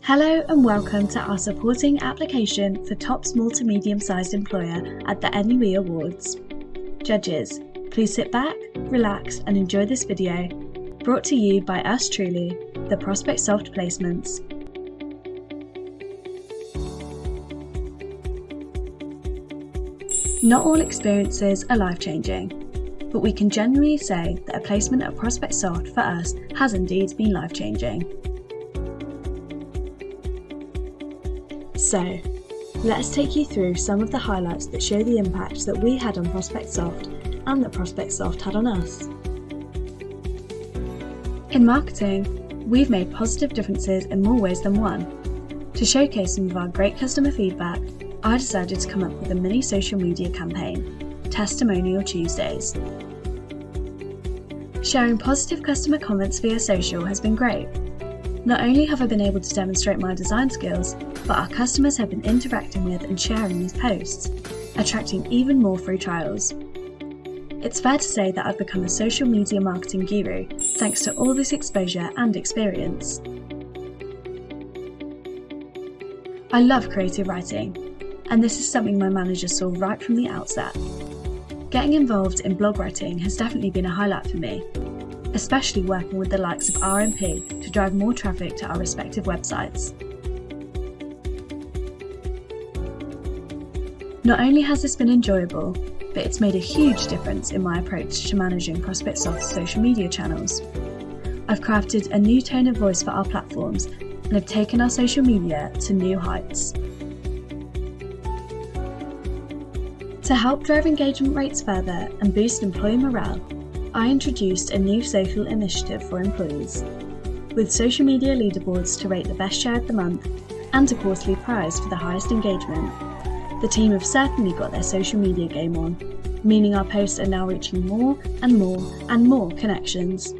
Hello and welcome to our supporting application for top small to medium-sized employer at the NUE Awards. Judges, please sit back, relax and enjoy this video, brought to you by us truly, the ProspectSoft's placements. Not all experiences are life-changing, but we can genuinely say that a placement at ProspectSoft for us has indeed been life-changing. So, let's take you through some of the highlights that show the impact that we had on ProspectSoft and that ProspectSoft had on us. In marketing, we've made positive differences in more ways than one. To showcase some of our great customer feedback, I decided to come up with a mini social media campaign, Testimonial Tuesdays. Sharing positive customer comments via social has been great. Not only have I been able to demonstrate my design skills, but our customers have been interacting with and sharing these posts, attracting even more free trials. It's fair to say that I've become a social media marketing guru thanks to all this exposure and experience. I love creative writing, and this is something my manager saw right from the outset. Getting involved in blog writing has definitely been a highlight for me, especially working with the likes of RMP to drive more traffic to our respective websites. Not only has this been enjoyable, but it's made a huge difference in my approach to managing ProspectSoft's social media channels. I've crafted a new tone of voice for our platforms and have taken our social media to new heights. To help drive engagement rates further and boost employee morale, I introduced a new social initiative for employees, with social media leaderboards to rate the best share of the month and a quarterly prize for the highest engagement. The team have certainly got their social media game on, meaning our posts are now reaching more and more and more connections.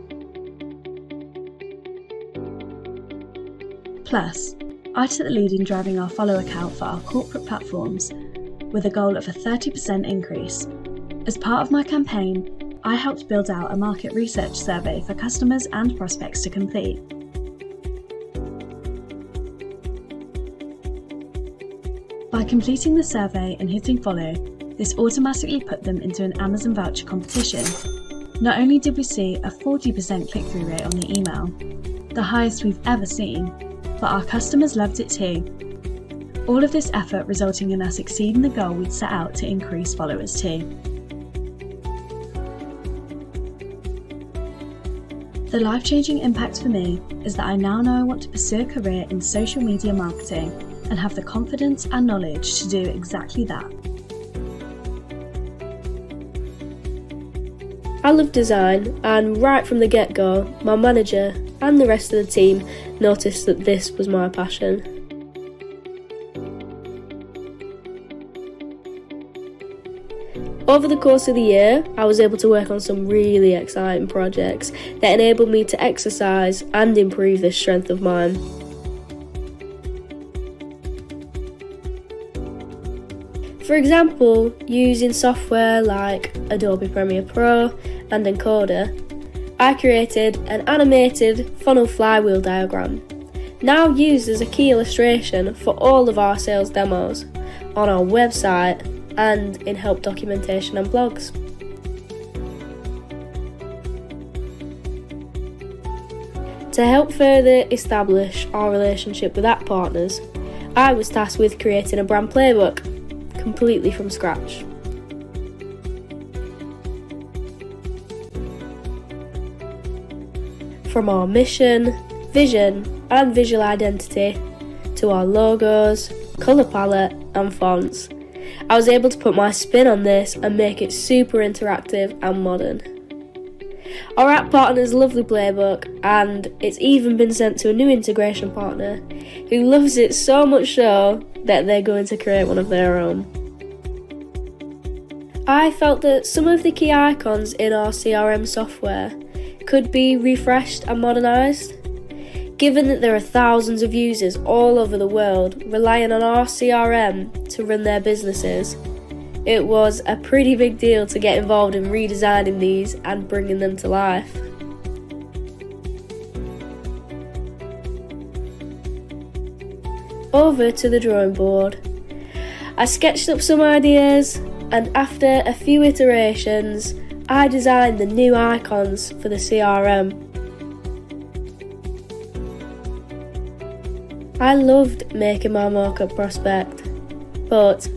Plus, I took the lead in driving our follower count for our corporate platforms, with a goal of a 30% increase. As part of my campaign, I helped build out a market research survey for customers and prospects to complete. By completing the survey and hitting follow, this automatically put them into an Amazon voucher competition. Not only did we see a 40% click-through rate on the email, the highest we've ever seen, but our customers loved it too. All of this effort resulting in us exceeding the goal we'd set out to increase followers too. The life-changing impact for me is that I now know I want to pursue a career in social media marketing and have the confidence and knowledge to do exactly that. I love design, and right from the get-go, my manager and the rest of the team noticed that this was my passion. Over the course of the year, I was able to work on some really exciting projects that enabled me to exercise and improve this strength of mine. For example, using software like Adobe Premiere Pro and Encoder, I created an animated funnel flywheel diagram, now used as a key illustration for all of our sales demos on our website and in help documentation and blogs. To help further establish our relationship with app partners, I was tasked with creating a brand playbook completely from scratch. From our mission, vision and visual identity to our logos, colour palette and fonts, I was able to put my spin on this and make it super interactive and modern. Our app partners love the playbook, and it's even been sent to a new integration partner who loves it so much so that they're going to create one of their own. I felt that some of the key icons in our CRM software could be refreshed and modernised. Given that there are thousands of users all over the world relying on our CRM to run their businesses, it was a pretty big deal to get involved in redesigning these and bringing them to life. over to the drawing board. I sketched up some ideas, and after a few iterations, I designed the new icons for the CRM. I loved making my mock-up prospect, but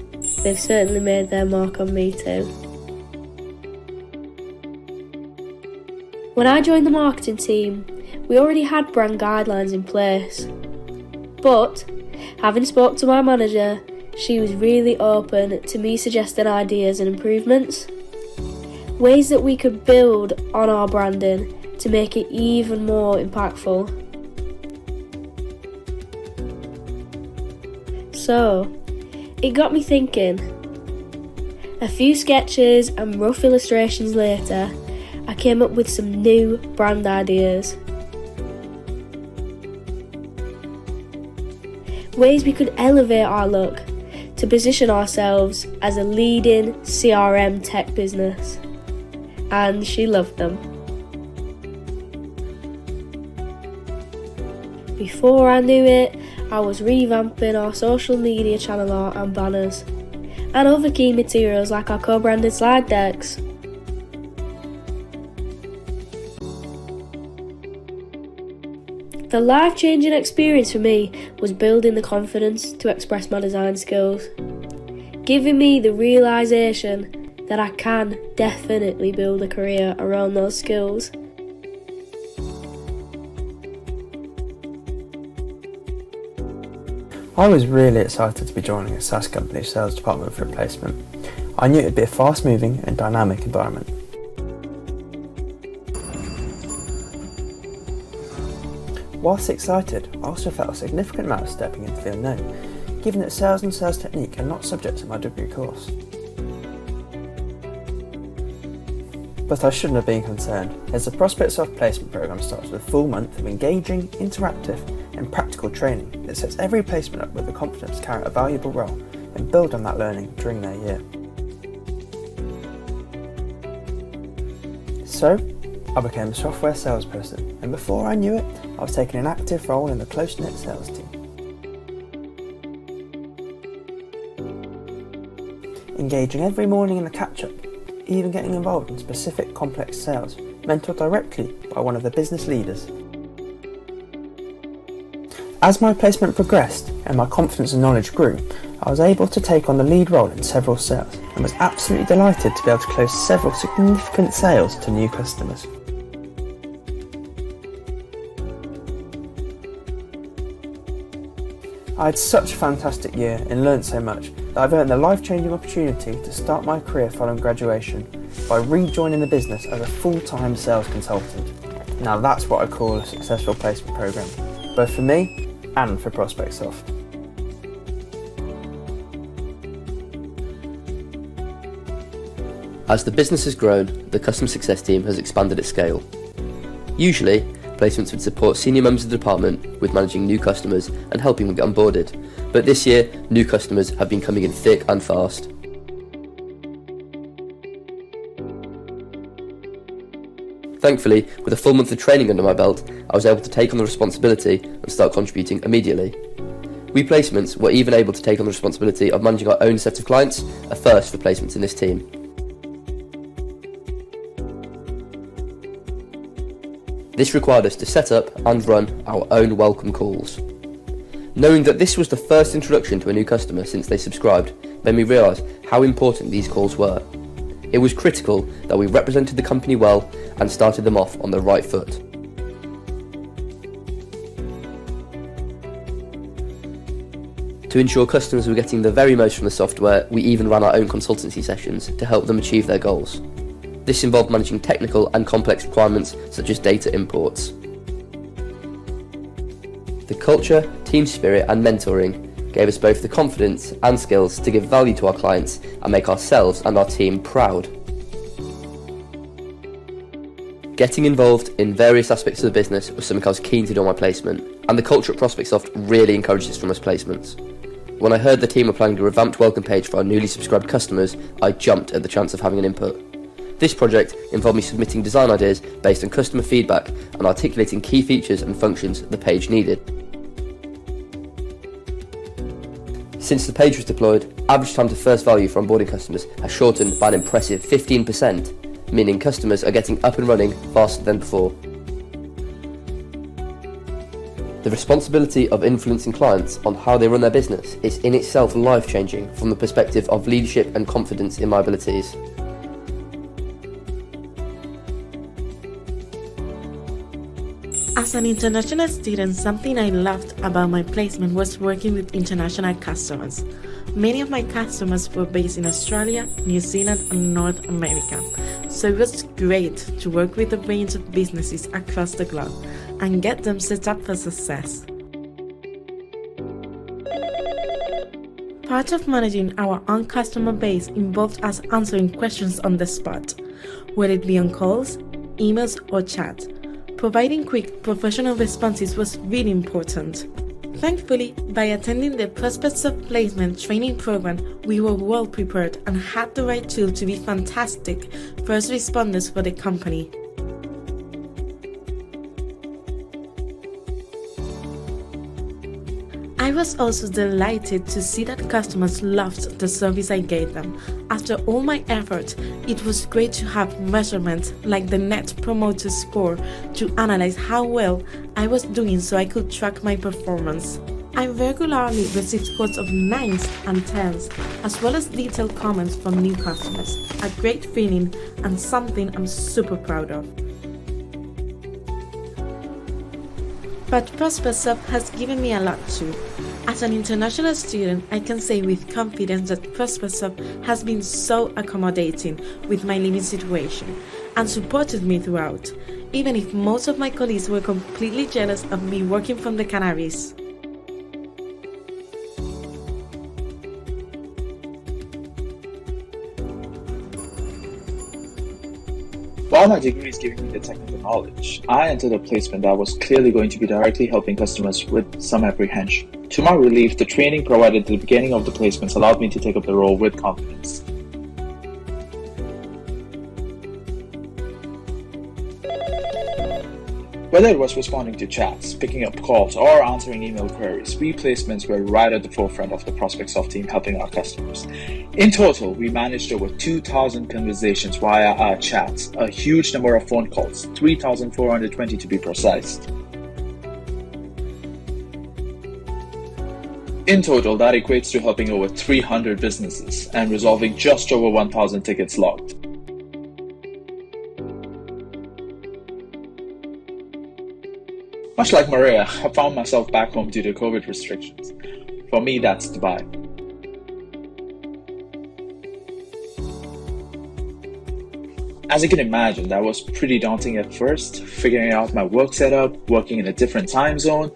they've certainly made their mark on me too. When I joined the marketing team, we already had brand guidelines in place, but having spoke to my manager, she was really open to me suggesting ideas and improvements, ways that we could build on our branding to make it even more impactful. So, it got me thinking. A few sketches and rough illustrations later, I came up with some new brand ideas. Ways we could elevate our look to position ourselves as a leading CRM tech business. And she loved them. Before I knew it, I was revamping our social media channel art and banners, and other key materials like our co-branded slide decks. The life-changing experience for me was building the confidence to express my design skills, giving me the realisation that I can definitely build a career around those skills. I was really excited to be joining a SaaS company's sales department for a placement. I knew it would be a fast-moving and dynamic environment. Whilst excited, I also felt a significant amount of stepping into the unknown, given that sales and sales technique are not subject to my degree course. But I shouldn't have been concerned, as the ProspectSoft's placement programme starts with a full month of engaging, interactive and practical training that sets every placement up with the confidence to carry out a valuable role and build on that learning during their year. So, I became a software salesperson, and before I knew it, I was taking an active role in the close-knit sales team. Engaging every morning in the catch-up, even getting involved in specific complex sales, mentored directly by one of the business leaders. As my placement progressed and my confidence and knowledge grew, I was able to take on the lead role in several sales and was absolutely delighted to be able to close several significant sales to new customers. I had such a fantastic year and learned so much that I've earned the life-changing opportunity to start my career following graduation by rejoining the business as a full-time sales consultant. Now that's what I call a successful placement programme, both for me and for ProspectSoft. As the business has grown, the customer success team has expanded its scale. Usually, placements would support senior members of the department with managing new customers and helping them get onboarded, but this year, new customers have been coming in thick and fast. Thankfully, with a full month of training under my belt, I was able to take on the responsibility and start contributing immediately. We placements were even able to take on the responsibility of managing our own set of clients, a first for placements in this team. This required us to set up and run our own welcome calls. Knowing that this was the first introduction to a new customer since they subscribed made me realise how important these calls were. It was critical that we represented the company well and started them off on the right foot. To ensure customers were getting the very most from the software, we even ran our own consultancy sessions to help them achieve their goals. This involved managing technical and complex requirements such as data imports. The culture, team spirit and mentoring gave us both the confidence and skills to give value to our clients and make ourselves and our team proud. Getting involved in various aspects of the business was something I was keen to do on my placement, and the culture at ProspectSoft really encouraged this from us placements. When I heard the team were planning a revamped welcome page for our newly subscribed customers, I jumped at the chance of having an input. This project involved me submitting design ideas based on customer feedback and articulating key features and functions the page needed. Since the page was deployed, average time to first value for onboarding customers has shortened by an impressive 15%, meaning customers are getting up and running faster than before. The responsibility of influencing clients on how they run their business is in itself life-changing from the perspective of leadership and confidence in my abilities. As an international student, something I loved about my placement was working with international customers. Many of my customers were based in Australia, New Zealand, and North America, so it was great to work with a range of businesses across the globe and get them set up for success. Part of managing our own customer base involved us answering questions on the spot, whether it be on calls, emails, or chat. Providing quick, professional responses was really important. Thankfully, by attending the ProspectSoft's placement training program, we were well prepared and had the right tool to be fantastic first responders for the company. I was also delighted to see that customers loved the service I gave them. After all my effort, it was great to have measurements like the Net Promoter Score to analyze how well I was doing so I could track my performance. I regularly received scores of 9s and 10s, as well as detailed comments from new customers. A great feeling and something I'm super proud of. But ProspectSoft has given me a lot too. As an international student, I can say with confidence that ProspectSoft has been so accommodating with my living situation and supported me throughout, even if most of my colleagues were completely jealous of me working from the Canaries. While my degree is giving me the technical knowledge, I entered a placement that was clearly going to be directly helping customers with some apprehension. To my relief, the training provided at the beginning of the placements allowed me to take up the role with confidence. Whether it was responding to chats, picking up calls, or answering email queries, we placements were right at the forefront of the ProspectSoft team helping our customers. In total, we managed over 2,000 conversations via our chats, a huge number of phone calls, 3,420 to be precise. In total, that equates to helping over 300 businesses and resolving just over 1,000 tickets logged. Much like Maria, I found myself back home due to COVID restrictions. For me, that's Dubai. As you can imagine, that was pretty daunting at first, figuring out my work setup, working in a different time zone,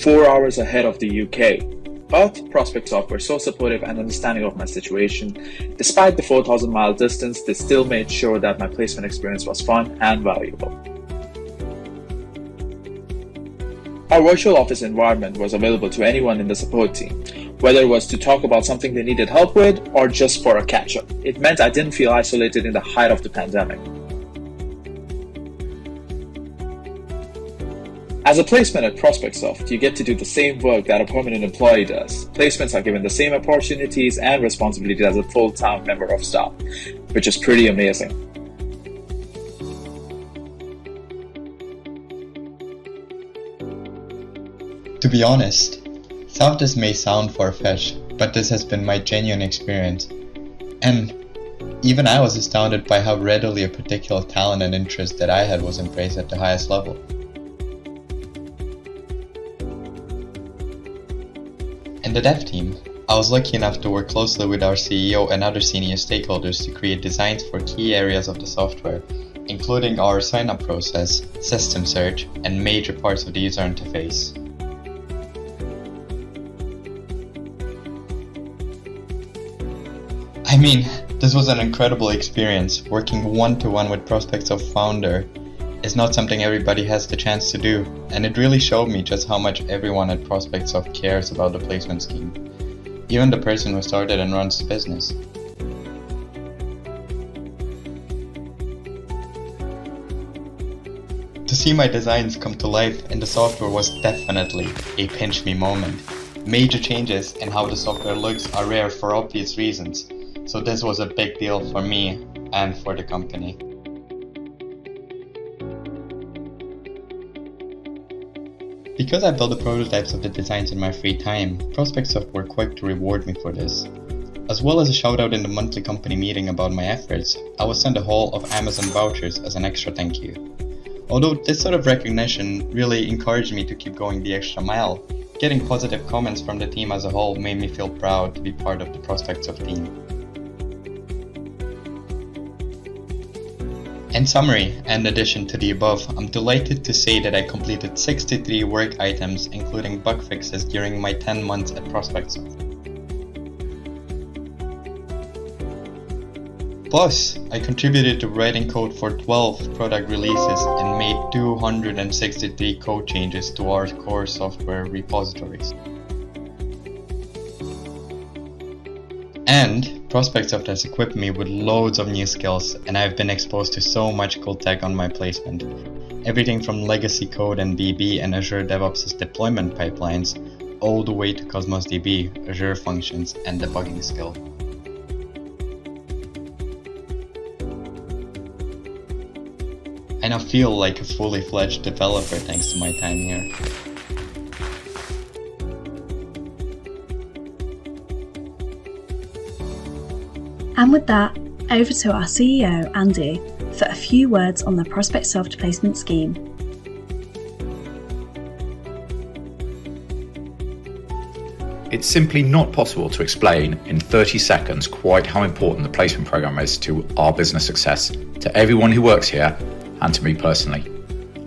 4 hours ahead of the UK. But ProspectSoft were so supportive and understanding of my situation. Despite the 4,000-mile distance, they still made sure that my placement experience was fun and valuable. Our virtual office environment was available to anyone in the support team, whether it was to talk about something they needed help with or just for a catch-up. It meant I didn't feel isolated in the height of the pandemic. As a placement at ProspectSoft, you get to do the same work that a permanent employee does. Placements are given the same opportunities and responsibilities as a full-time member of staff, which is pretty amazing. To be honest, some of this may sound far-fetched, but this has been my genuine experience. And even I was astounded by how readily a particular talent and interest that I had was embraced at the highest level. In the dev team, I was lucky enough to work closely with our CEO and other senior stakeholders to create designs for key areas of the software, including our sign-up process, system search, and major parts of the user interface. I mean, this was an incredible experience. Working one-to-one with ProspectSoft founder is not something everybody has the chance to do, and it really showed me just how much everyone at ProspectSoft cares about the placement scheme, even the person who started and runs the business. To see my designs come to life in the software was definitely a pinch me moment. Major changes in how the software looks are rare for obvious reasons, so this was a big deal for me and for the company. Because I built the prototypes of the designs in my free time, ProspectSoft were quick to reward me for this. As well as a shout out in the monthly company meeting about my efforts, I was sent a haul of Amazon vouchers as an extra thank you. Although this sort of recognition really encouraged me to keep going the extra mile, getting positive comments from the team as a whole made me feel proud to be part of the ProspectSoft team. In summary, and in addition to the above, I'm delighted to say that I completed 63 work items including bug fixes during my 10 months at ProspectSoft. Plus, I contributed to writing code for 12 product releases and made 263 code changes to our core software repositories. And ProspectSoft has equipped me with loads of new skills, and I've been exposed to so much cool tech on my placement. Everything from legacy code and DB and Azure DevOps' deployment pipelines, all the way to Cosmos DB, Azure Functions, and debugging skill. I now feel like a fully fledged developer thanks to my time here. And with that, over to our CEO, Andy, for a few words on the ProspectSoft placement scheme. It's simply not possible to explain in 30 seconds quite how important the placement program is to our business success, to everyone who works here, and to me personally.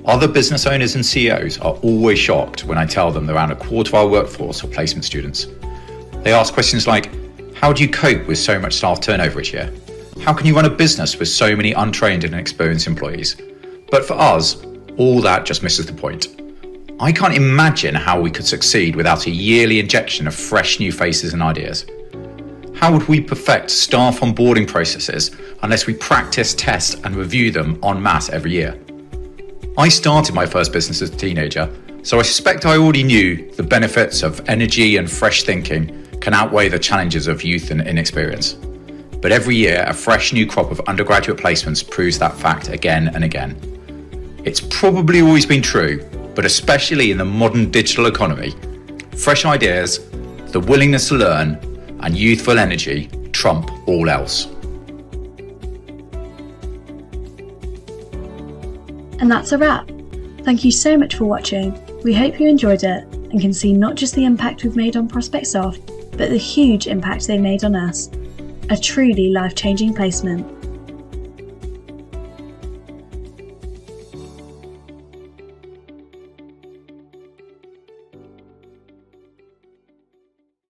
Other business owners and CEOs are always shocked when I tell them that around a quarter of our workforce are placement students. They ask questions like, how do you cope with so much staff turnover each year? How can you run a business with so many untrained and inexperienced employees? But for us, all that just misses the point. I can't imagine how we could succeed without a yearly injection of fresh new faces and ideas. How would we perfect staff onboarding processes unless we practice, test and review them en masse every year? I started my first business as a teenager, so I suspect I already knew the benefits of energy and fresh thinking can outweigh the challenges of youth and inexperience. But every year, a fresh new crop of undergraduate placements proves that fact again and again. It's probably always been true, but especially in the modern digital economy, fresh ideas, the willingness to learn, and youthful energy trump all else. And that's a wrap. Thank you so much for watching. We hope you enjoyed it and can see not just the impact we've made on ProspectSoft, but the huge impact they made on us. A truly life-changing placement.